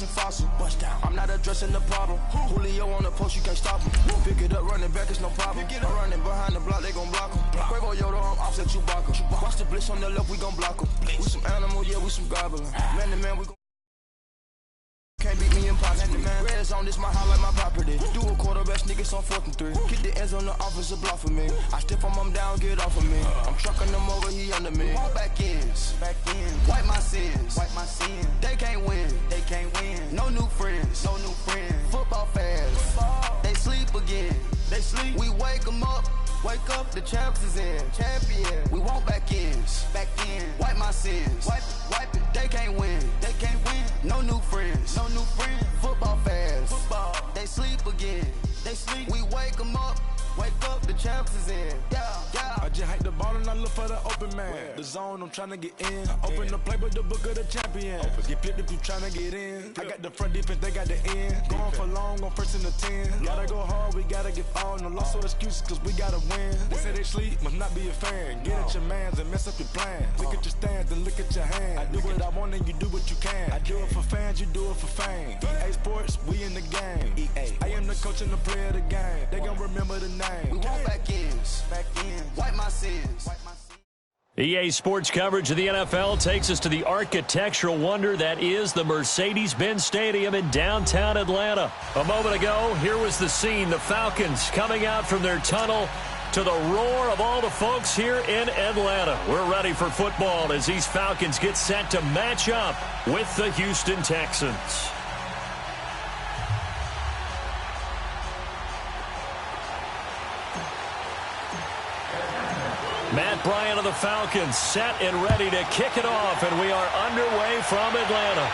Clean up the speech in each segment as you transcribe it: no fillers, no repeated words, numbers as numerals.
Fossil. I'm not addressing the problem. Julio on the post, you can't stop him. Pick it up, running back, it's no problem. I'm running behind the block, they gon' block him. Quavo Yoda, I'm offset Chewbacca. Watch the blitz on the left, we gon' block him. We some animal, yeah, we some goblin. Man to man, we gon' can't beat me impossible. Red zone, this my highlight, my property. Do a quarterback, niggas on 4th and 3. Get the ends on the offensive block for me. I step on them down, get off of me. I'm trucking them over, he under me. All back ends, wipe my sins, They can't win, No new friends, Football fans, they sleep again. We wake them up. Wake up, the champs is in. Champion. We want back ends. Wipe my sins. Wipe it. They can't win. No new friends. Football fans. They sleep again. We wake them up. Wake up, the champs is in. Yeah. I just hike the ball and I look for the open man. The zone, I'm trying to get in. Open the playbook, the book of the champion. Get flipped if you trying to get in. I got the front defense, they got the end. Going for long, on 1st and the 10. Gotta go hard, we gotta give all. No loss or excuses, cause we gotta win. They say they sleep, must not be a fan. Get at your mans and mess up your plans. Look at your stands and look at your hands. I do what I want and you do what you can. I do it for fans, you do it for fame. EA Sports, we in the game. I am the coach and the player of the game. They gon' remember the name. We want back ends. Wipe my sins. EA Sports coverage of the NFL takes us to the architectural wonder that is the Mercedes-Benz Stadium in downtown Atlanta. A moment ago, here was the scene. The Falcons coming out from their tunnel to the roar of all the folks here in Atlanta. We're ready for football as these Falcons get set to match up with the Houston Texans. Matt Bryant of the Falcons set and ready to kick it off, and we are underway from Atlanta.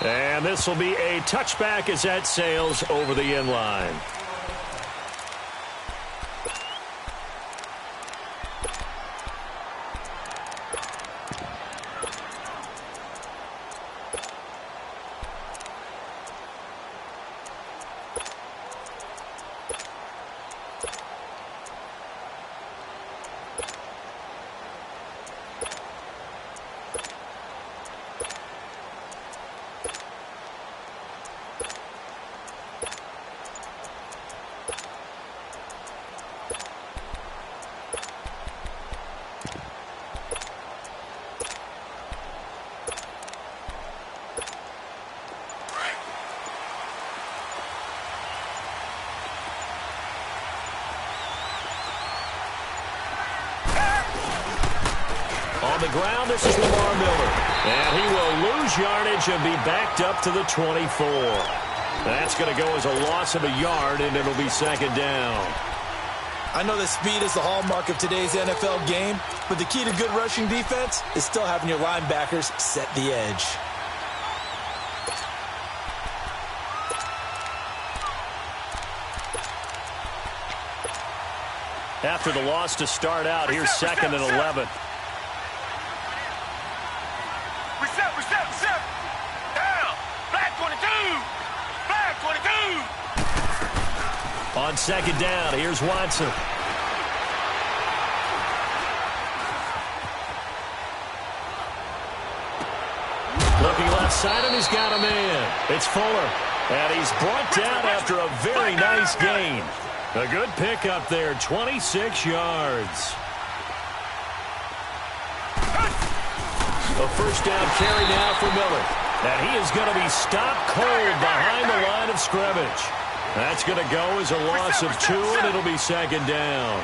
And this will be a touchback as that sails over the end line. On the ground, this is Lamar Miller. And he will lose yardage and be backed up to the 24. That's going to go as a loss of a yard, and it'll be 2nd down. I know that speed is the hallmark of today's NFL game, but the key to good rushing defense is still having your linebackers set the edge. After the loss to start out, here's 2nd and 11. Reset. Down. Flag 22. Flag 22. On 2nd down, here's Watson. Looking left side, and he's got a man. It's Fuller. And he's brought down after a very nice gain. A good pickup there, 26 yards. A 1st down carry now for Miller. And he is going to be stopped cold behind the line of scrimmage. That's going to go as a loss of 2, and it'll be 2nd down.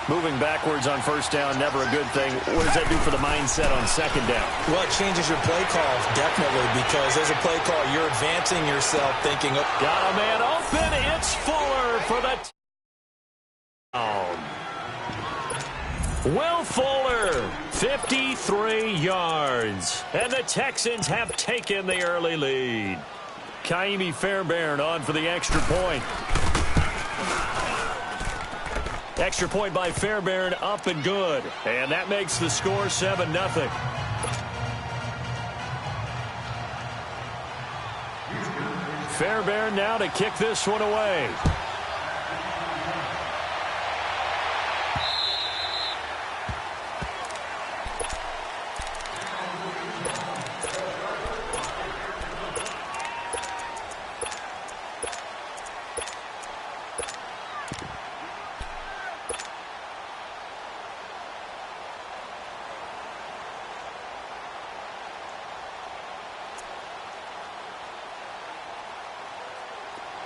Moving backwards on 1st down, never a good thing. What does that do for the mindset on 2nd down? Well, it changes your play call, definitely, because as a play call, you're advancing yourself thinking, oh, got a man open. It's Fuller for the touchdown. Will Fuller, 53 yards. And the Texans have taken the early lead. Kaimi Fairbairn on for the extra point. Extra point by Fairbairn, up and good. And that makes the score 7-0. Fairbairn now to kick this one away.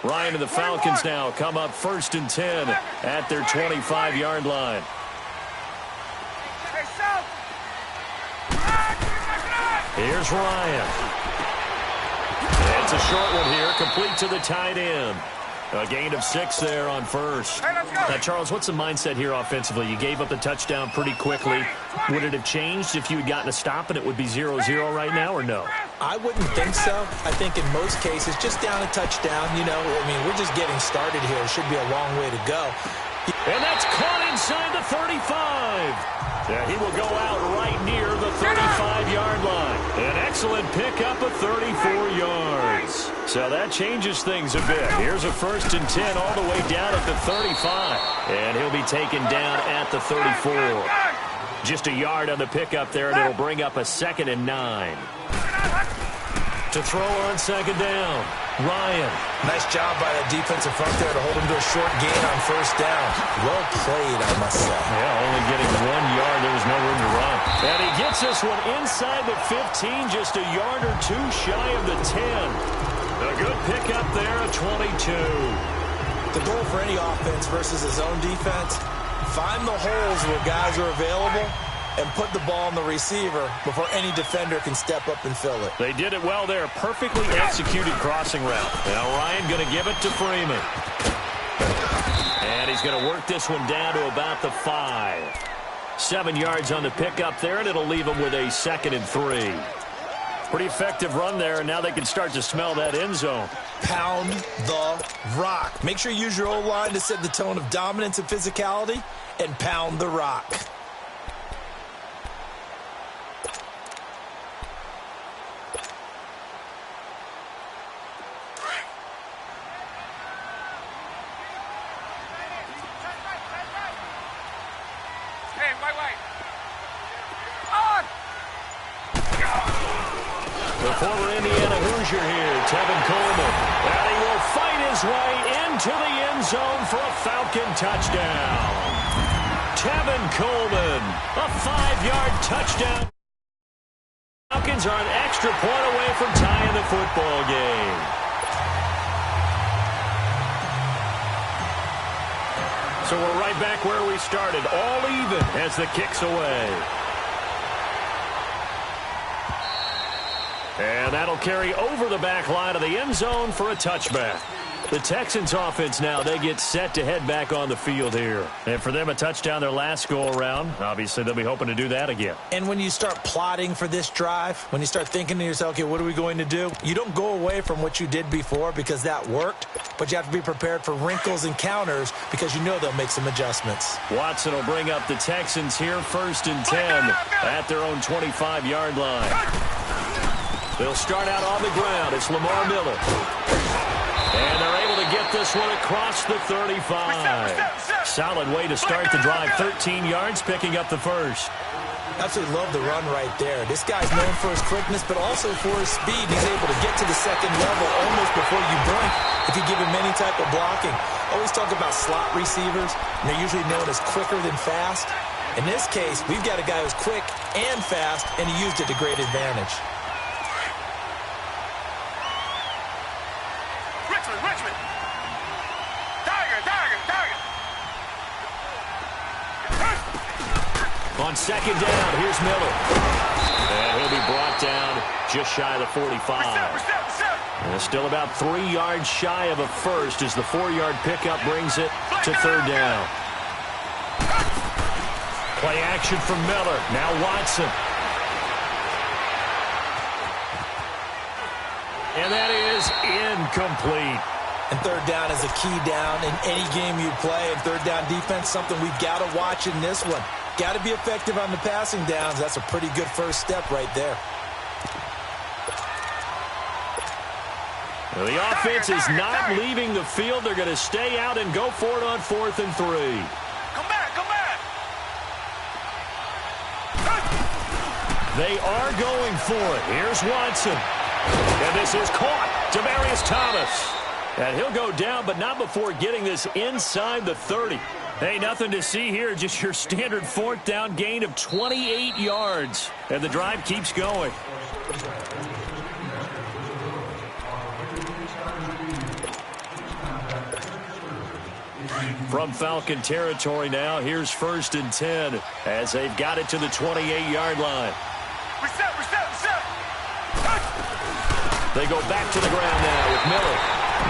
Ryan and the Falcons now come up 1st and 10 at their 25-yard line. Here's Ryan. It's a short one here, complete to the tight end. A gain of 6 there on first. Now, Charles, what's the mindset here offensively? You gave up the touchdown pretty quickly. Would it have changed if you had gotten a stop and it would be 0-0 right now, or no? I wouldn't think so. I think in most cases, just down a touchdown, you know, I mean, we're just getting started here. It should be a long way to go. And that's caught inside the 35. Yeah, he will go out right near the 35-yard line. An excellent pickup of 34 yards. So that changes things a bit. Here's a 1st and 10 all the way down at the 35. And he'll be taken down at the 34. Just a yard on the pickup there, and it'll bring up a 2nd and 9. To throw on 2nd down, Ryan. Nice job by the defensive front there to hold him to a short gain on 1st down. Well played, I must say. Yeah, only getting 1 yard. There was no room to run. And he gets this one inside the 15, just a yard or 2 shy of the 10. A good pickup there at 22. The goal for any offense versus a zone defense, find the holes where guys are available and put the ball on the receiver before any defender can step up and fill it. They did it well there. Perfectly executed crossing route. Now Ryan going to give it to Freeman. And he's going to work this one down to about the 5. 7 yards on the pickup there, and it'll leave him with a 2nd and 3. Pretty effective run there, and now they can start to smell that end zone. Pound the rock. Make sure you use your O-line to set the tone of dominance and physicality, and pound the rock. The former Indiana Hoosier here, Tevin Coleman. And he will fight his way into the end zone for a Falcon touchdown. Tevin Coleman, a 5-yard touchdown. Falcons are an extra point away from tying the football game. So we're right back where we started, all even as the kick's away. And that'll carry over the back line of the end zone for a touchback. The Texans offense now, they get set to head back on the field here. And for them, a touchdown their last go-around. Obviously, they'll be hoping to do that again. And when you start plotting for this drive, when you start thinking to yourself, okay, what are we going to do? You don't go away from what you did before because that worked, but you have to be prepared for wrinkles and counters because you know they'll make some adjustments. Watson will bring up the Texans here 1st and 10 at their own 25-yard line. They'll start out on the ground. It's Lamar Miller. And they're able to get this one across the 35. Solid way to start the drive. 13 yards, picking up the first. Absolutely love the run right there. This guy's known for his quickness, but also for his speed. He's able to get to the 2nd level almost before you blink if you give him any type of blocking. Always talk about slot receivers, and they're usually known as quicker than fast. In this case, we've got a guy who's quick and fast, and he used it to great advantage. Richmond. Tiger. On 2nd down, here's Miller. And he'll be brought down just shy of the 45. And still about 3 yards shy of a first as the 4-yard pickup brings it to 3rd down. Play action from Miller. Now Watson. And that is incomplete. And 3rd down is a key down in any game you play. And 3rd down defense, something we've got to watch in this one. Got to be effective on the passing downs. That's a pretty good first step right there. Well, the offense is not leaving the field. They're going to stay out and go for it on 4th and 3. Come back. They are going for it. Here's Watson. And this is caught. Demaryius Thomas. And he'll go down, but not before getting this inside the 30. Hey, nothing to see here. Just your standard 4th down gain of 28 yards. And the drive keeps going. From Falcon territory now, here's 1st and 10 as they've got it to the 28-yard line. Reset. They go back to the ground now with Miller.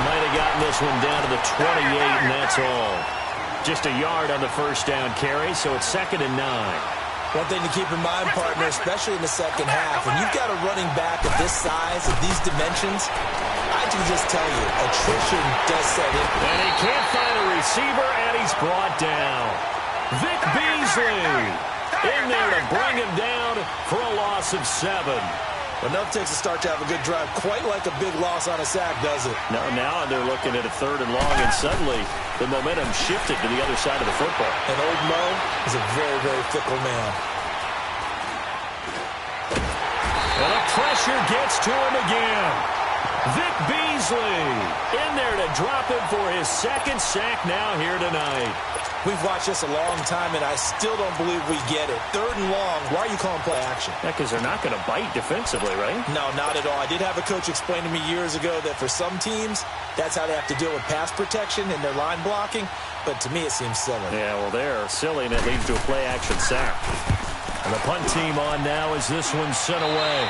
Might have gotten this one down to the 28, and that's all. Just a yard on the first down carry, so it's 2nd and 9. One thing to keep in mind, partner, especially in the second half, when you've got a running back of this size, of these dimensions, I can just tell you, attrition does set in. And he can't find a receiver, and he's brought down. Vic Beasley in there to bring him down for a loss of 7. Enough takes a start to have a good drive, quite like a big loss on a sack, does it? No, now they're looking at a 3rd and long, and suddenly the momentum shifted to the other side of the football. And old Mo is a very, very fickle man. And the pressure gets to him again. Vic Beasley in there to drop him for his 2nd sack now here tonight. We've watched this a long time, and I still don't believe we get it. 3rd and long, why are you calling play action? Yeah, because they're not going to bite defensively, right? No, not at all. I did have a coach explain to me years ago that for some teams, that's how they have to deal with pass protection and their line blocking, but to me it seems silly. Yeah, well, they're silly, and it leads to a play action sack. And the punt team on now as this one's sent away.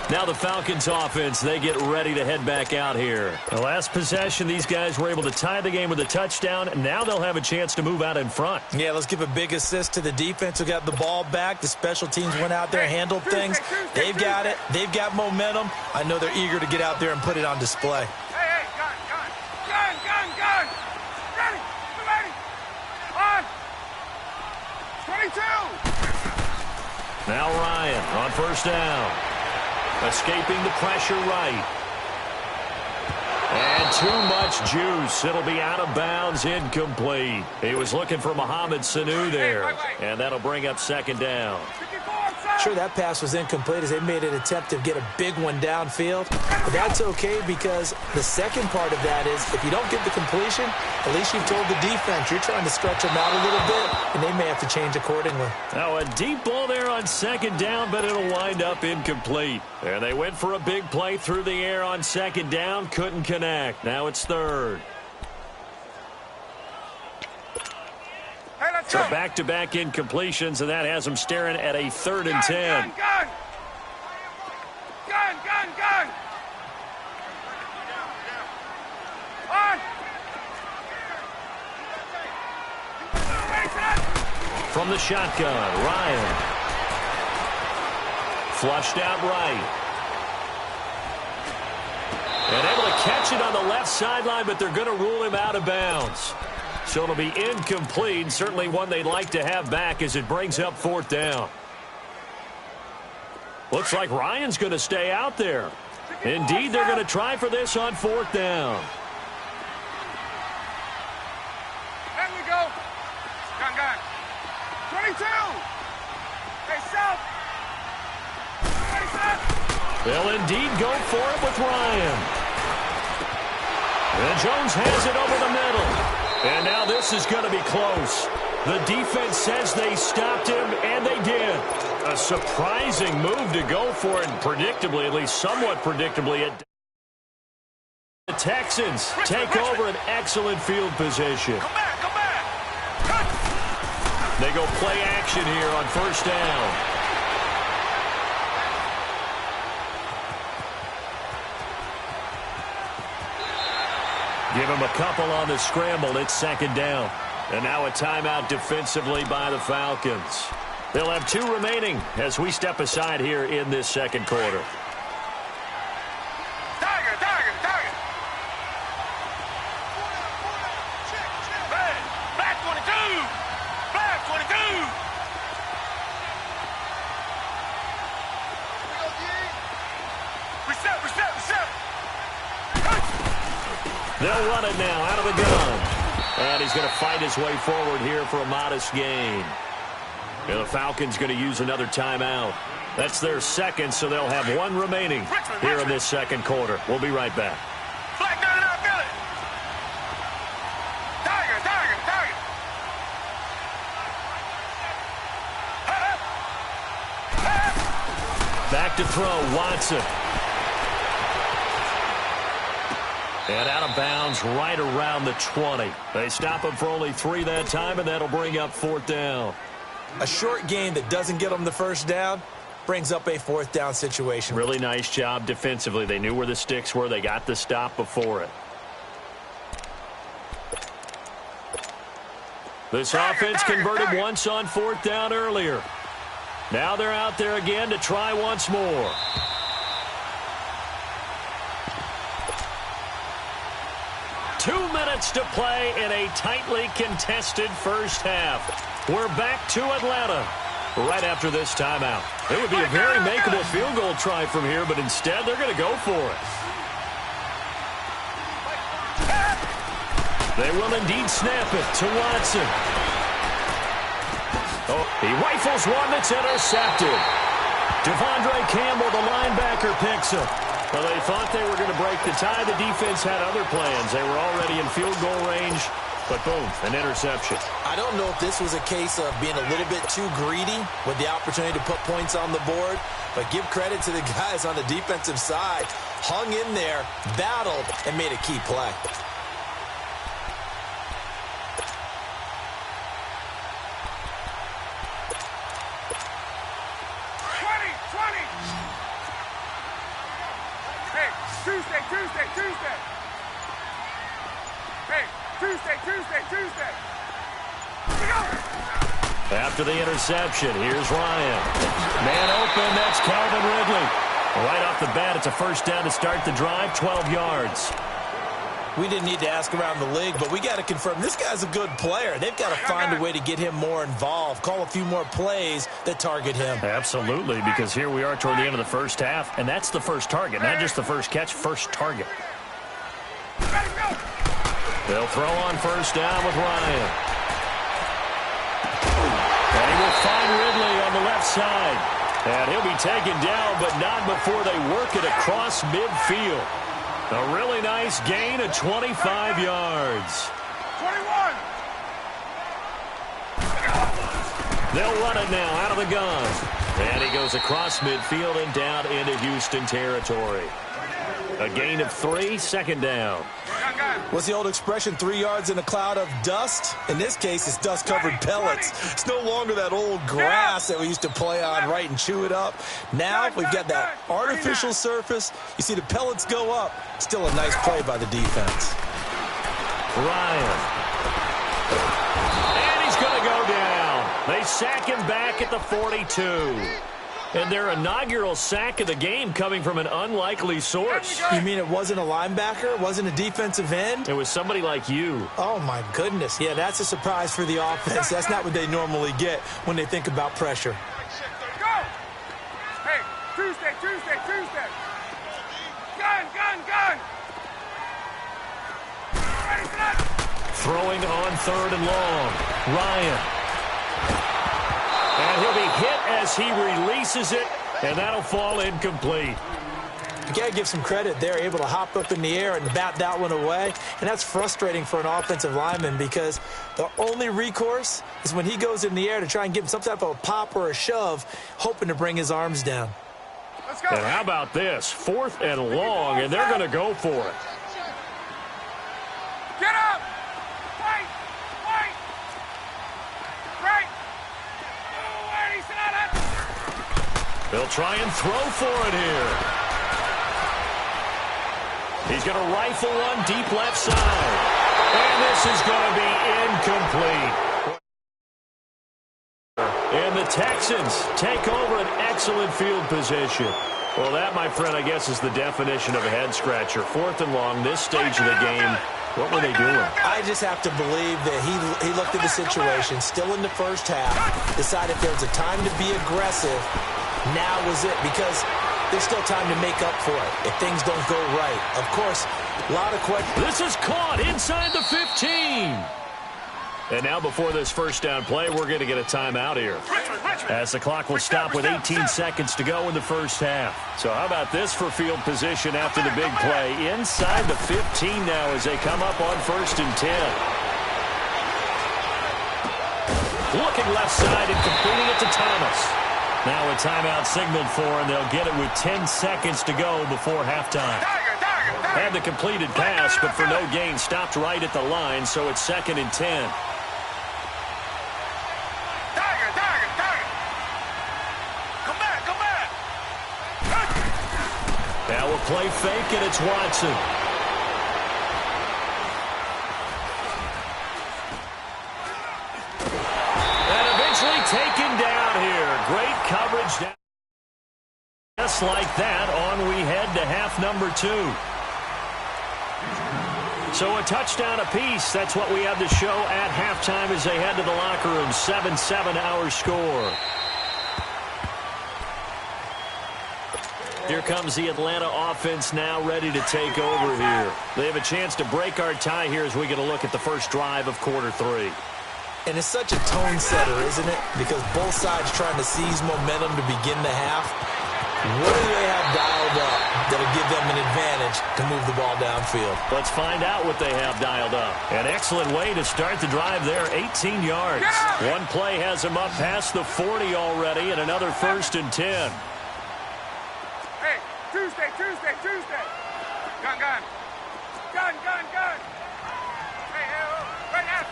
Now the Falcons offense, they get ready to head back out here. The last possession, these guys were able to tie the game with a touchdown. Now they'll have a chance to move out in front. Yeah, let's give a big assist to the defense who got the ball back. The special teams went out there, handled things. They've got it. They've got momentum. I know they're eager to get out there and put it on display. Hey, gun. Ready. On. 22. Now Ryan on 1st down. Escaping the pressure right. And too much juice. It'll be out of bounds, incomplete. He was looking for Mohamed Sanu there. And that'll bring up 2nd down. Sure, that pass was incomplete as they made an attempt to get a big one downfield. But that's okay because the second part of that is if you don't get the completion, at least you've told the defense you're trying to stretch them out a little bit, and they may have to change accordingly. Now a deep ball there on 2nd down, but it'll wind up incomplete. And they went for a big play through the air on 2nd down, couldn't connect. Now it's 3rd. So back-to-back incompletions, and that has them staring at a 3rd and 10. Gun. On. From the shotgun, Ryan. Flushed out right. And able to catch it on the left sideline, but they're going to rule him out of bounds. So it'll be incomplete, certainly one they'd like to have back as it brings up 4th down. Looks like Ryan's going to stay out there. Indeed, they're going to try for this on 4th down. There we go. Gun. 22. Hey, south. They'll indeed go for it with Ryan. And Jones has it over the middle. And now this is going to be close. The defense says they stopped him, and they did. A surprising move to go for it, and predictably, at least somewhat predictably, the Texans take over an excellent field position. Come back. They go play action here on 1st down. Give him a couple on the scramble. It's 2nd down. And now a timeout defensively by the Falcons. They'll have 2 remaining as we step aside here in this 2nd quarter. Tiger. Black 22. Reset. They'll run it now out of the gun. And he's going to fight his way forward here for a modest gain. And the Falcons going to use another timeout. That's their 2nd, so they'll have 1 remaining here in this 2nd quarter. We'll be right back. Black 99, feel it. Tiger. Back to throw, Watson. And out of bounds right around the 20. They stop him for only 3 that time, and that'll bring up 4th down. A short gain that doesn't get them the first down brings up a 4th down situation. Really nice job defensively. They knew where the sticks were. They got the stop before it. This offense converted once on 4th down earlier. Now they're out there again to try once more. Two minutes to play in a tightly contested first half. We're back to Atlanta right after this timeout. It would be a very makeable field goal try from here, but instead they're going to go for it. They will indeed snap it to Watson. Oh, he rifles one that's intercepted. Devondre Campbell, the linebacker, picks him. Well, they thought they were going to break the tie. The defense had other plans. They were already in field goal range, but boom, an interception. I don't know if this was a case of being a little bit too greedy with the opportunity to put points on the board, but give credit to the guys on the defensive side. Hung in there, battled, and made a key play. Tuesday. Hey, Tuesday. After the interception, here's Ryan. Man open, that's Calvin Ridley. Right off the bat, it's a first down to start the drive, 12 yards. We didn't need to ask around the league, but we got to confirm this guy's a good player. They've got to find a way to get him more involved, call a few more plays that target him. Absolutely, because here we are toward the end of the first half, and that's the first target, not just the first catch, first target. They'll throw on first down with Ryan. And he will find Ridley on the left side. And he'll be taken down, but not before they work it across midfield. A really nice gain of 25 yards. 21. They'll run it now out of the gun. And he goes across midfield and down into Houston territory. A gain of 3, second down. What's the old expression, 3 yards in a cloud of dust? In this case, it's dust-covered pellets. It's no longer that old grass that we used to play on, right, and chew it up. Now we've got that artificial surface. You see the pellets go up. Still a nice play by the defense. Ryan. And he's going to go down. They sack him back at the 42. And their inaugural sack of the game coming from an unlikely source. You mean it wasn't a linebacker? It wasn't a defensive end? It was somebody like you. Oh, my goodness. Yeah, that's a surprise for the offense. That's not what they normally get when they think about pressure. Go! Hey, Tuesday. Gun! Ready for that? Throwing on third and long. Ryan. And he'll be hit as he releases it, and that'll fall incomplete. You got to give some credit. They're able to hop up in the air and bat that one away, and that's frustrating for an offensive lineman because the only recourse is when he goes in the air to try and give him some type of a pop or a shove, hoping to bring his arms down. Let's go. And how about this? 4th and long, and they're going to go for it. Get up! Right! They'll try and throw for it here. He's going to rifle one deep left side. And this is going to be incomplete. And the Texans take over an excellent field position. Well, that, my friend, I guess is the definition of a head-scratcher. 4th and long, this stage of the game. What were they doing? I just have to believe that he looked at the situation, still in the first half, decided if there was a time to be aggressive, now was it, because there's still time to make up for it if things don't go right. Of course, a lot of questions. This is caught inside the 15. And now before this first down play, we're going to get a timeout here, as the clock will stop with 18 seconds to go in the first half. So how about this for field position after the big play? Inside the 15 now as they come up on 1st and 10. Looking left side and completing it to Thomas. Now a timeout signaled for, and they'll get it with 10 seconds to go before halftime. Had the completed pass, but for no gain, stopped right at the line, so it's 2nd and 10. Now we'll play fake, and it's Watson. And eventually taken down here. Great coverage down. Just like that, on we head to half number 2. So a touchdown apiece. That's what we have to show at halftime as they head to the locker room. 7-7 our score. Here comes the Atlanta offense now ready to take over here. They have a chance to break our tie here as we get a look at the first drive of quarter 3. And it's such a tone setter, isn't it? Because both sides trying to seize momentum to begin the half. What do they have dialed up that'll give them an advantage to move the ball downfield? Let's find out what they have dialed up. An excellent way to start the drive there, 18 yards. One play has them up past the 40 already, and another 1st and 10. Hey, Tuesday. Gun. Hey, right ass.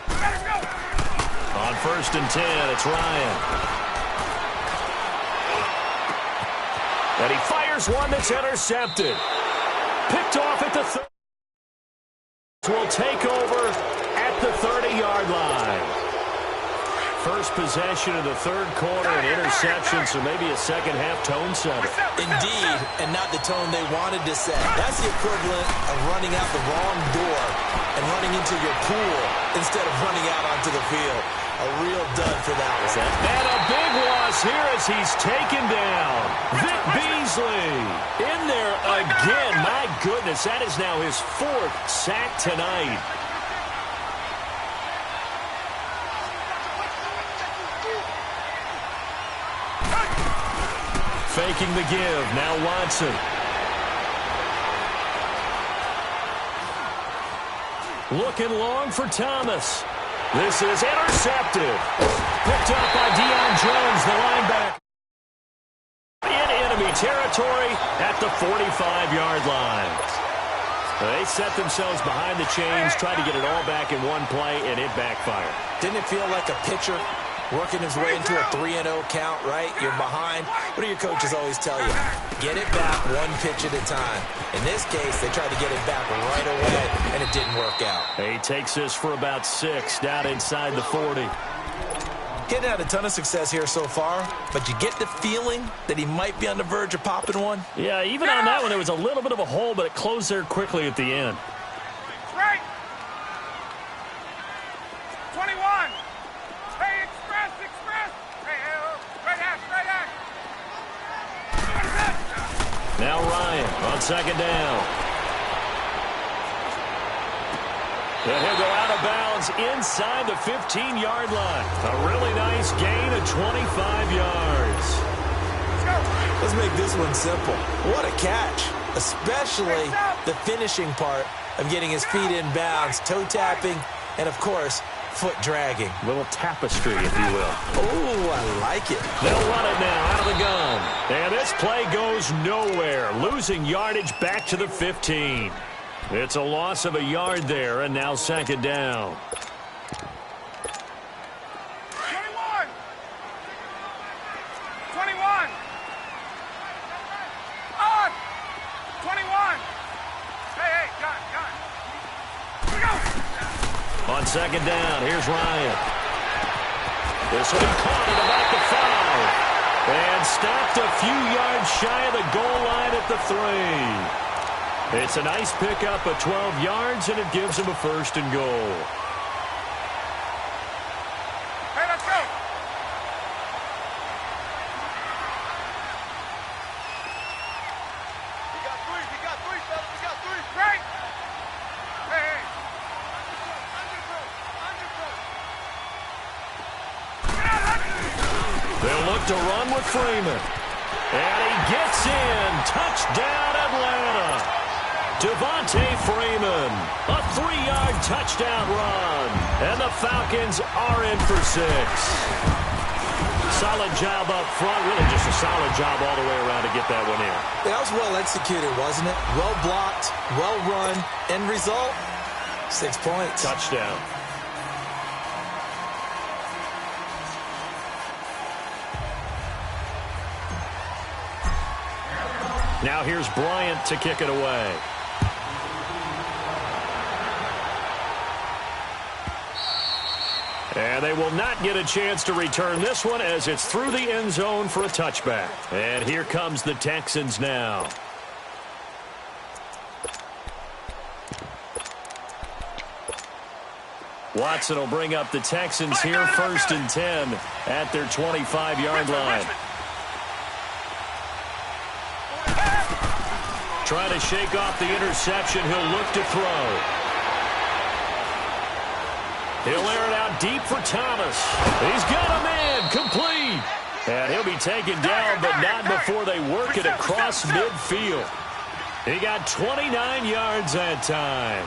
Let it go. On 1st and 10, it's Ryan. And he fires one that's intercepted. Picked off at the 30. Will take over at the 30-yard line. First possession of the third quarter, an interception, so maybe a second-half tone setter. Indeed, and not the tone they wanted to set. That's the equivalent of running out the wrong door and running into your pool instead of running out onto the field. A real dud for that one. And a big loss here as he's taken down. Vic Beasley in there again. My goodness, that is now his 4th sack tonight. Faking the give. Now Watson. Looking long for Thomas. This is intercepted. Picked up by Deion Jones, the linebacker. In enemy territory at the 45-yard line. They set themselves behind the chains, tried to get it all back in one play, and it backfired. Didn't it feel like a pitcher working his way into a 3-0 count, right? You're behind. What do your coaches always tell you? Get it back one pitch at a time. In this case, they tried to get it back right away, and it didn't work out. He takes this for about 6 down inside the 40. Getting had a ton of success here so far, but you get the feeling that he might be on the verge of popping one. Yeah, even on that one, there was a little bit of a hole, but it closed there quickly at the end. Right. 21. Hey, express. Hey, right ass. Now Ryan on 2nd down. And he'll go out of bounds inside the 15-yard line. A really nice gain of 25 yards. Let's make this one simple. What a catch, especially the finishing part of getting his feet in bounds, toe tapping, and, of course, foot dragging. Little tapestry, if you will. Oh, I like it. They'll run it now out of the gun. And this play goes nowhere. Losing yardage back to the 15. It's a loss of a yard there, and now 2nd down. 21. On. 21. Hey, gun. Here we go. On 2nd down, here's Ryan. This will be caught at about the 5. And stopped a few yards shy of the goal line at the 3. It's a nice pickup of 12 yards, and it gives him a 1st and goal. Hey, let's go. We got three, fellas. Right. Hey. They'll look to run with Freeman. And he gets in. Touchdown, Atlanta. Devontae Freeman, a 3-yard touchdown run. And the Falcons are in for 6. solid job up front. Really just a solid job all the way around to get that one in. That was well executed, wasn't it? Well blocked, well run. End result, 6 points. Touchdown. Now here's Bryant to kick it away. And they will not get a chance to return this one as it's through the end zone for a touchback. And here comes the Texans now. Watson will bring up the Texans here, 1st and 10 at their 25-yard line. Trying to shake off the interception. He'll look to throw. He'll air it out deep for Thomas. He's got him in. Complete. And he'll be taken down, but not before they work it across midfield. He got 29 yards that time.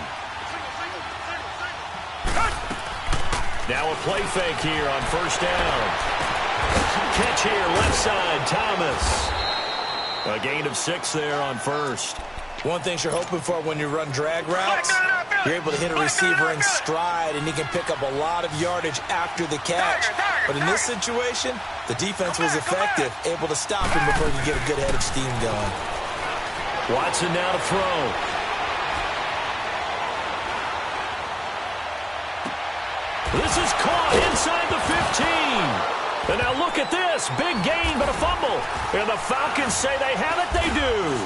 Now a play fake here on 1st down. Catch here, left side, Thomas. A gain of 6 there on 1st. One thing you're hoping for when you run drag routes, you're able to hit a receiver in stride, and he can pick up a lot of yardage after the catch. But in this situation, the defense was effective, able to stop him before you get a good head of steam going. Watson now to throw. This is caught inside the 15. And now look at this. Big gain, but a fumble. And the Falcons say they have it. They do.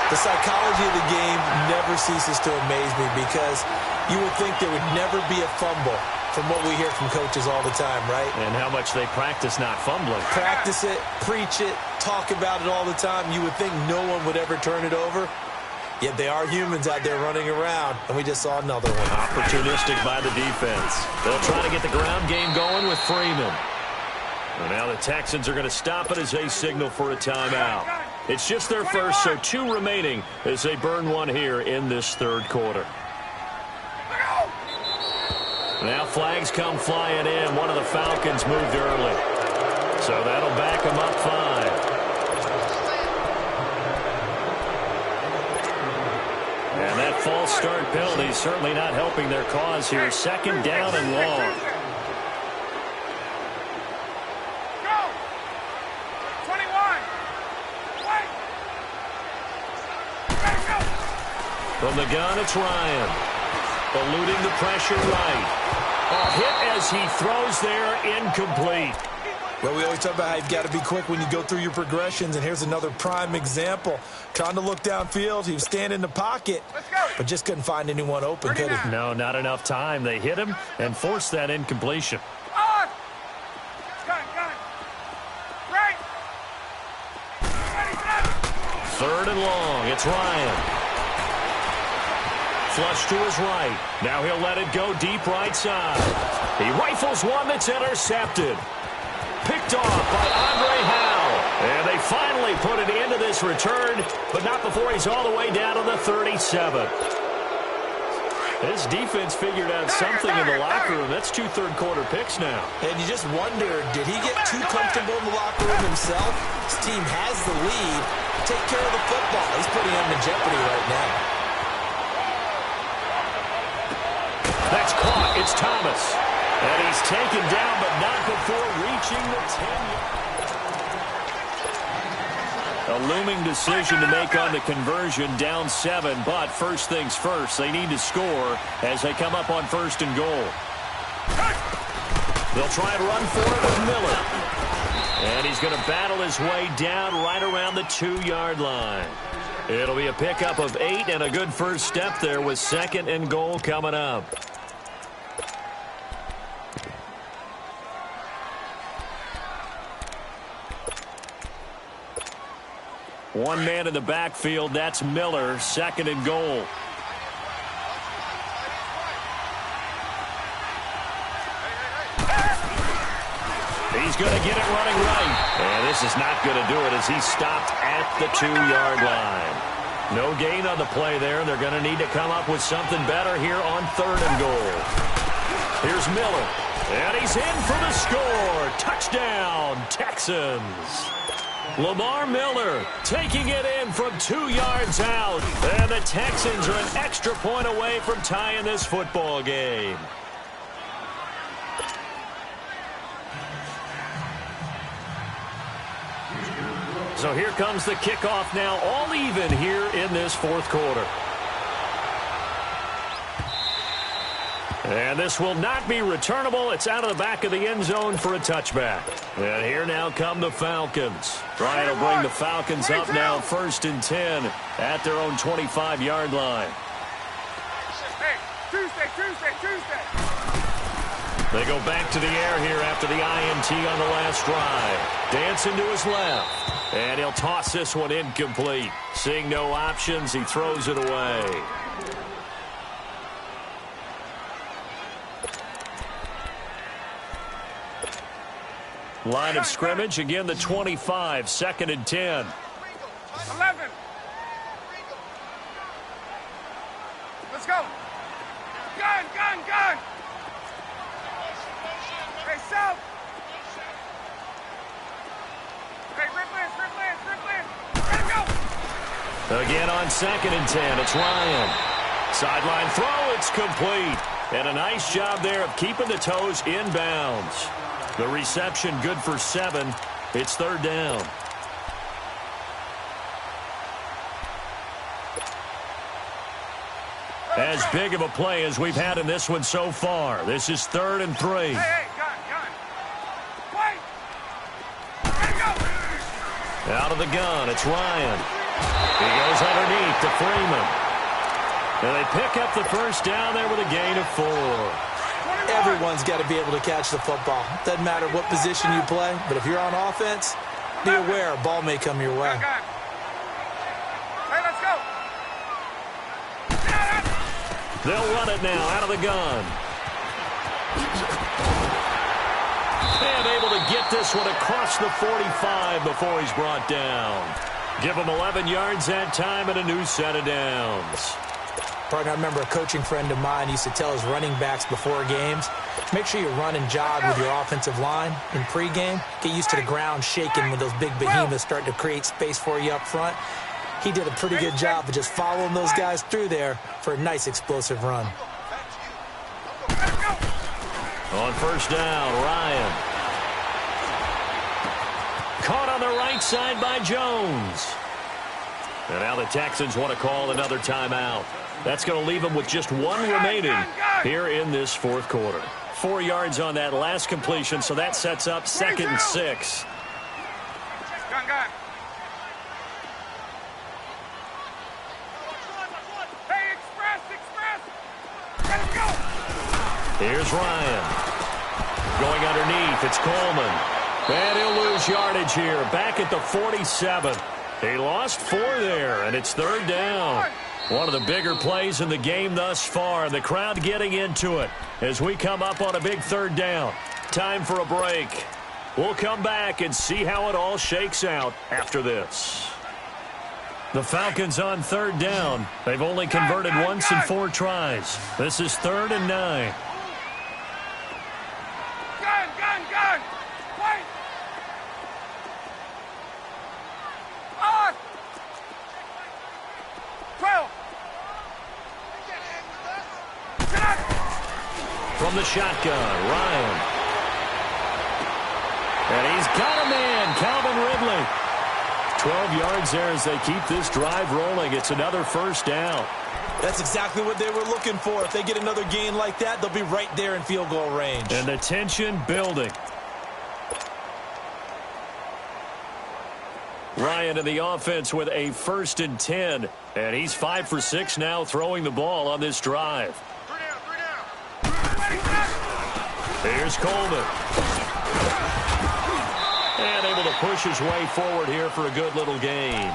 The psychology of the game never ceases to amaze me because you would think there would never be a fumble from what we hear from coaches all the time, right? And how much they practice not fumbling. Practice it, preach it, talk about it all the time. You would think no one would ever turn it over. Yet they are humans out there running around, and we just saw another one. Opportunistic by the defense. They'll try to get the ground game going with Freeman. And now the Texans are going to stop it as they signal for a timeout. It's just their first, so 2 remaining as they burn one here in this 3rd quarter. Now flags come flying in. One of the Falcons moved early. So that'll back them up 5. And that false start penalty is certainly not helping their cause here. 2nd down and long. Go! 21! Wait! Go! From the gun, it's Ryan. Eluding the pressure right. A hit as he throws there, incomplete. Well, we always talk about how you've got to be quick when you go through your progressions, and here's another prime example. Trying to look downfield, he was standing in the pocket, but just couldn't find anyone open, could he? No, not enough time. They hit him and forced that incompletion. On! Gun! Right! 3rd and long. It's Ryan. Flush to his right. Now he'll let it go deep right side. He rifles one that's intercepted. Picked off by Andre Howe. And they finally put it into this return, but not before he's all the way down to the 37. This defense figured out something in the locker room. That's 2 third-quarter picks now. And you just wonder, did he get too comfortable in the locker room himself? His team has the lead. Take care of the football. He's putting him in jeopardy right now. That's caught. It's Thomas. And he's taken down, but not before reaching the 10-yard. A looming decision to make on the conversion, down 7. But first things first, they need to score as they come up on 1st and goal. They'll try and run for it with Miller. And he's going to battle his way down right around the 2-yard line. It'll be a pickup of 8 and a good first step there with 2nd and goal coming up. One man in the backfield, that's Miller, 2nd and goal. He's going to get it running right. And this is not going to do it as he's stopped at the 2-yard line. No gain on the play there, and they're going to need to come up with something better here on 3rd and goal. Here's Miller. And he's in for the score. Touchdown, Texans. Lamar Miller taking it in from 2 yards out. And the Texans are an extra point away from tying this football game. So here comes the kickoff now, all even here in this fourth quarter. And this will not be returnable. It's out of the back of the end zone for a touchback. And here now come the Falcons. Trying to bring the Falcons up now 1st and 10 at their own 25-yard line. Hey, Tuesday. They go back to the air here after the INT on the last drive. Dancing to his left. And he'll toss this one incomplete. Seeing no options, he throws it away. Line of scrimmage, again the 25, 2nd and 10. 11. Let's go. Gun. Hey, South. Hey, Rip Lance. Let him go. Again on 2nd and 10, it's Ryan. Sideline throw, it's complete. And a nice job there of keeping the toes in bounds. The reception good for 7. It's 3rd down. As big of a play as we've had in this one so far. This is 3rd and 3. Hey, gun. Wait. Let him go. Out of the gun, it's Ryan. He goes underneath to Freeman. And they pick up the first down there with a gain of 4. Everyone's got to be able to catch the football. Doesn't matter what position you play, but if you're on offense, be aware a ball may come your way. Gun. Hey, let's go. They'll run it now out of the gun. And able to get this one across the 45 before he's brought down. Give him 11 yards that time and a new set of downs. Partner, I remember a coaching friend of mine used to tell his running backs before games, make sure you run and jog with your offensive line in pregame. Get used to the ground shaking when those big behemoths start to create space for you up front. He did a pretty good job of just following those guys through there for a nice explosive run. On 1st down, Ryan. Caught on the right side by Jones. And now the Texans want to call another timeout. That's going to leave them with just 1 remaining here in this fourth quarter. 4 yards on that last completion, so that sets up 2nd and 6. Gun. Hey, express. Let him go. Here's Ryan. Going underneath, it's Coleman. And he'll lose yardage here, back at the 47. He lost 4 there, and it's 3rd down. One of the bigger plays in the game thus far. The crowd getting into it as we come up on a big 3rd down. Time for a break. We'll come back and see how it all shakes out after this. The Falcons on 3rd down. They've only converted once in 4 tries. This is 3rd and 9. Gun. Wait. On. 12. From the shotgun, Ryan. And he's got a man, Calvin Ridley. 12 yards there as they keep this drive rolling. It's another 1st down. That's exactly what they were looking for. If they get another gain like that, they'll be right there in field goal range. And the tension building. Ryan in the offense with a 1st and 10. And he's 5 for 6 now throwing the ball on this drive. 3 down. Here's Coleman. And able to push his way forward here for a good little gain.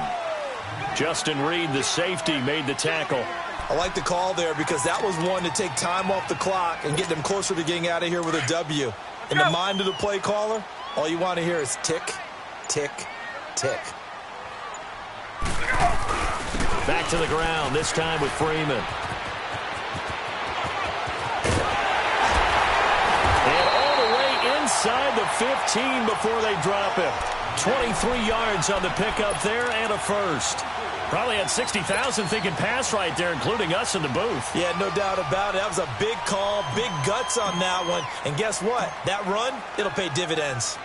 Justin Reed, the safety, made the tackle. I like the call there because that was one to take time off the clock and get them closer to getting out of here with a W. In the mind of the play caller, all you want to hear is tick, tick, tick. Back to the ground, this time with Freeman. And 15 before they drop him. 23 yards on the pickup there and a first. Probably had 60,000 thinking pass right there, including us in the booth. Yeah, no doubt about it. That was a big call, big guts on that one. And guess what? That run, it'll pay dividends.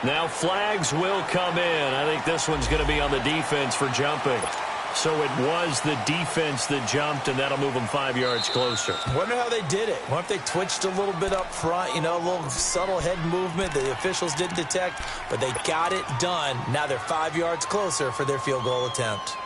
Now flags will come in. I think this one's going to be on the defense for jumping. So it was the defense that jumped, and that'll move them 5 yards closer. Wonder how they did it. Wonder if they twitched a little bit up front, you know, a little subtle head movement that the officials didn't detect, but they got it done. Now they're 5 yards closer for their field goal attempt.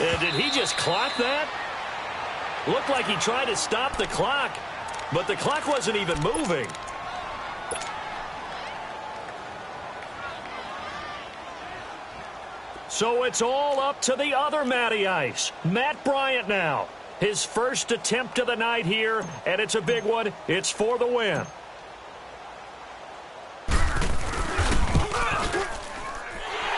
And did he just clock that? Looked like he tried to stop the clock, but the clock wasn't even moving. So it's all up to the other Matty Ice, Matt Bryant now. His first attempt of the night here, and it's a big one. It's for the win.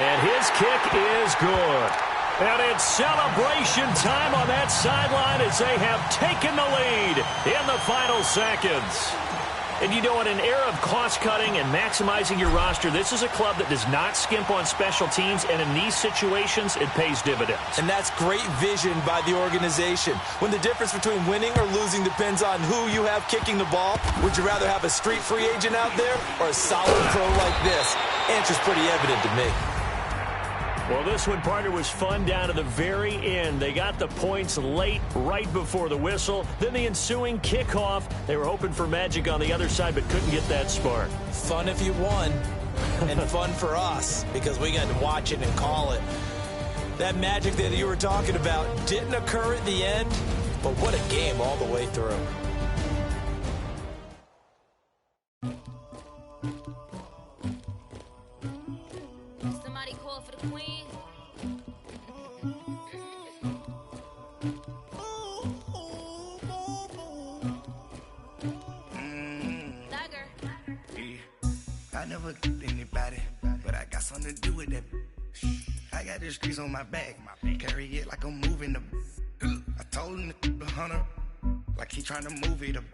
And his kick is good. And it's celebration time on that sideline as they have taken the lead in the final seconds. And you know, in an era of cost-cutting and maximizing your roster, this is a club that does not skimp on special teams, and in these situations, it pays dividends. And that's great vision by the organization. When the difference between winning or losing depends on who you have kicking the ball, would you rather have a street free agent out there or a solid pro like this? Answer's pretty evident to me. Well, this one, partner, was fun down to the very end. They got the points late, right before the whistle. Then the ensuing kickoff. They were hoping for magic on the other side, but couldn't get that spark. Fun if you won, and fun for us, because we got to watch it and call it. That magic that you were talking about didn't occur at the end, but what a game all the way through. Somebody call for the queen. I never killed anybody, but I got something to do with that. I got the streets on my back, carry it like I'm moving the. I told him to the hunter, like he trying to move it up.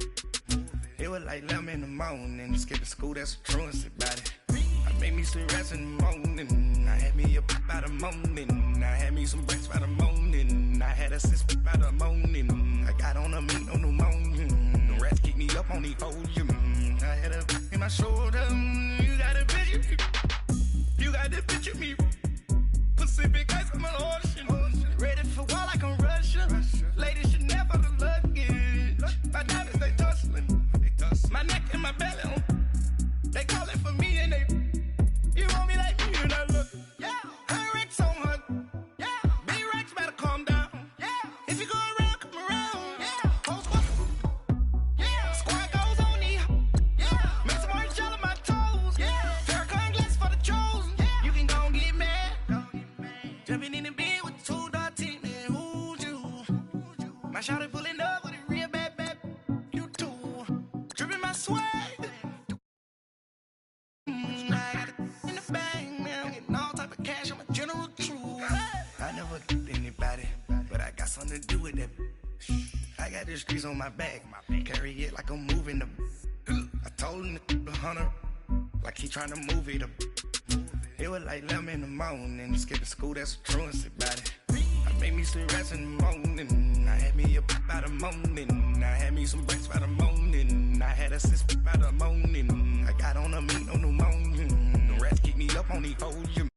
It was like 11 in the morning, skipping school, that's a truancy about it. I made me some rest in the morning, I had me a by the morning, I had me some breaks by the morning, I had a sis by the morning, I got on a meat on the morning, the rats keep me up on the ocean, I had a in my shoulder, you got a bitch, you got the bitch of me, Pacific ice on my ocean, ready for war like I'm Russian, ladies should never the luggage, my diamonds they tussling, my neck and my belly, they call it for me and they, you want me like me and I look, yeah, her Rex on her, yeah, big Rex better calm down, yeah, if you go around, come around, yeah, yeah, squad goes on me, yeah, make some orange gel on my toes, yeah, Farrakhan glass for the chosen, yeah, you can go and get mad, jumping in the bed with 2 dark teeth, man, who's you, my shawty pulling up with a real bad, you too, dripping my swag. I never killed anybody, but I got something to do with that. I got the streets on my back, carry it like I'm moving the. I told him to the hunter, like he trying to move it up. It was like 11 in the morning, skipping school, that's a truancy about it. I made me some rest in the morning, I had me a by the morning, I had me some breaks by the morning, I had a sis by the morning, I got on a meat on the morning, the rats keep me up on the ocean.